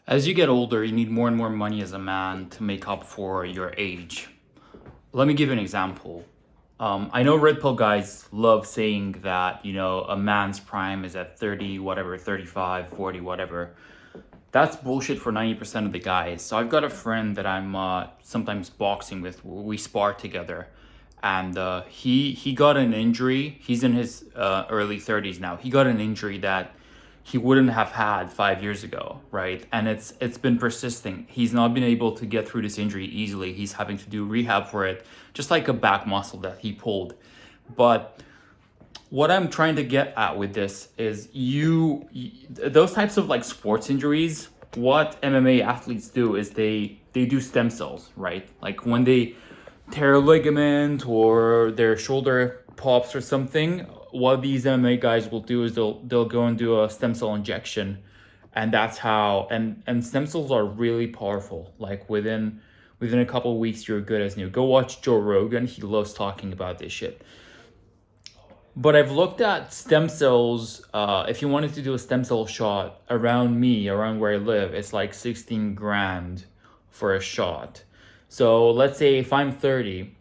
As you get older, you need more and more money as a man to make up for your age. Let me give you an example. I know red pill guys love saying that, a man's prime is at 30, whatever, 35, 40, whatever. That's bullshit for 90% of the guys. So I've got a friend that I'm sometimes boxing with. We spar together. And he got an injury. He's in his early 30s now. He got an injury that he wouldn't have had 5 years ago, right? And it's been persisting. He's not been able to get through this injury easily. He's having to do rehab for it, just like a back muscle that he pulled. But what I'm trying to get at with this is those types of like sports injuries, what MMA athletes do is they do stem cells, right? Like when they tear a ligament or their shoulder pops or something, what these MMA guys will do is they'll go and do a stem cell injection, and that's how and stem cells are really powerful. Like within a couple of weeks, you're good as new. Go watch Joe Rogan. He loves talking about this shit. But I've looked at stem cells. If you wanted to do a stem cell shot around me, around where I live, it's like 16 grand for a shot. So let's say if I'm 30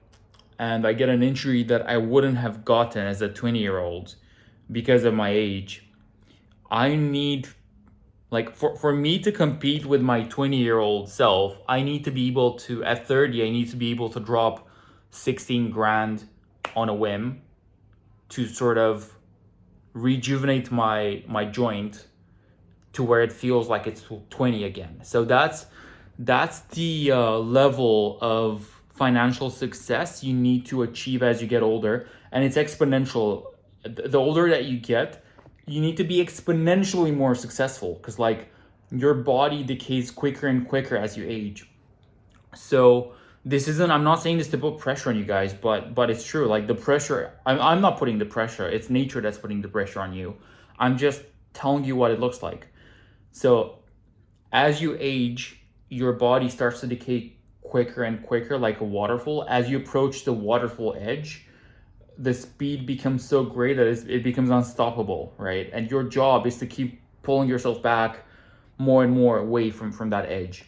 and I get an injury that I wouldn't have gotten as a 20-year-old because of my age, I need, like, for me to compete with my 20-year-old self, I need to be able to, at 30, I need to be able to drop 16 grand on a whim to sort of rejuvenate my joint to where it feels like it's 20 again. So that's the level of financial success you need to achieve as you get older, and it's exponential. The older that you get, you need to be exponentially more successful because like your body decays quicker and quicker as you age. So this isn't, I'm not saying this to put pressure on you guys, but it's true. Like the pressure, I'm not putting the pressure. It's nature that's putting the pressure on you. I'm just telling you what it looks like. So as you age, your body starts to decay quicker and quicker, like a waterfall. As you approach the waterfall edge, the speed becomes so great that it becomes unstoppable, right? And your job is to keep pulling yourself back more and more away from that edge.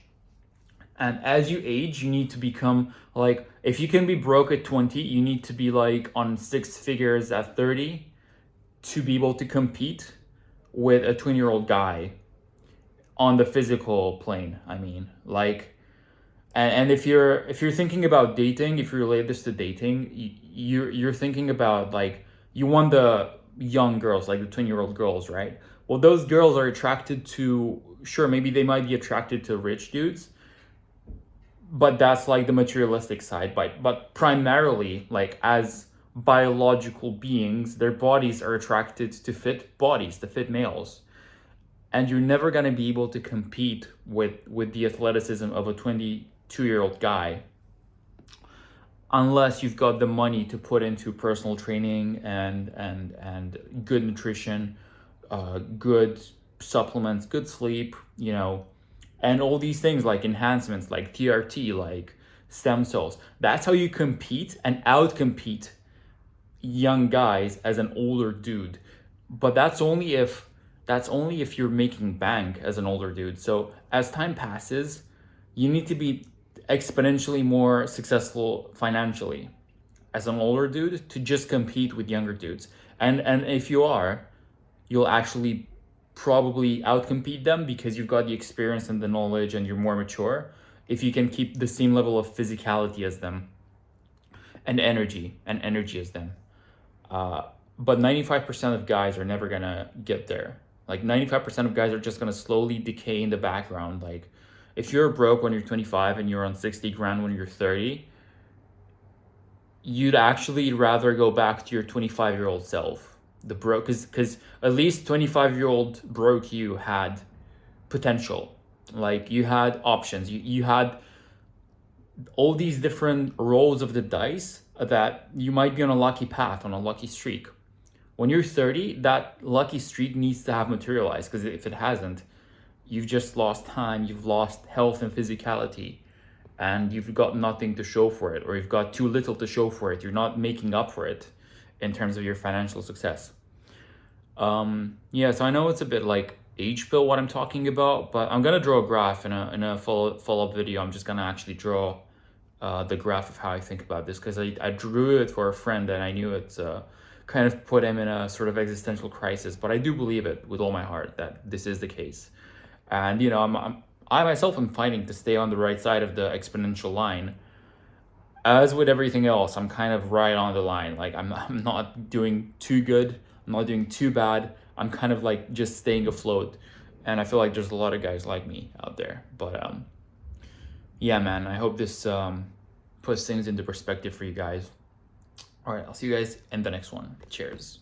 And as you age, you need to become like, if you can be broke at 20, you need to be like on six figures at 30 to be able to compete with a 20-year-old guy on the physical plane. I mean, like, and if you're thinking about dating, if you relate this to dating, you're thinking about like you want the young girls, like the 20-year-old girls, right? Well, those girls are attracted to, sure, maybe they might be attracted to rich dudes, but that's like the materialistic side. But primarily, like as biological beings, their bodies are attracted to fit bodies, to fit males, and you're never going to be able to compete with the athleticism of a 22-year-old guy unless you've got the money to put into personal training and good nutrition, good supplements, good sleep, and all these things like enhancements, like TRT, like stem cells. That's how you compete and outcompete young guys as an older dude. But that's only if you're making bank as an older dude. So as time passes, you need to be exponentially more successful financially as an older dude to just compete with younger dudes. And if you are, you'll actually probably outcompete them because you've got the experience and the knowledge and you're more mature if you can keep the same level of physicality as them and energy as them. But 95% of guys are never gonna get there. Like 95% of guys are just gonna slowly decay in the background. Like if you're broke when you're 25 and you're on 60 grand when you're 30, you'd actually rather go back to your 25-year-old self. The broke, because at least 25-year-old broke you had potential. Like you had options. You had all these different rolls of the dice that you might be on a lucky path, on a lucky streak. When you're 30, that lucky streak needs to have materialized, because if it hasn't, you've just lost time, you've lost health and physicality, and you've got nothing to show for it, or you've got too little to show for it. You're not making up for it in terms of your financial success. Yeah, so I know it's a bit like age pill what I'm talking about, but I'm gonna draw a graph in a follow-up video. I'm just gonna actually draw the graph of how I think about this, because I drew it for a friend and I knew it's kind of put him in a sort of existential crisis, but I do believe it with all my heart that this is the case. And you know, I myself am fighting to stay on the right side of the exponential line. As with everything else, I'm kind of right on the line. Like I'm not doing too good, I'm not doing too bad. I'm kind of like just staying afloat. And I feel like there's a lot of guys like me out there. But yeah, man, I hope this puts things into perspective for you guys. All right, I'll see you guys in the next one. Cheers.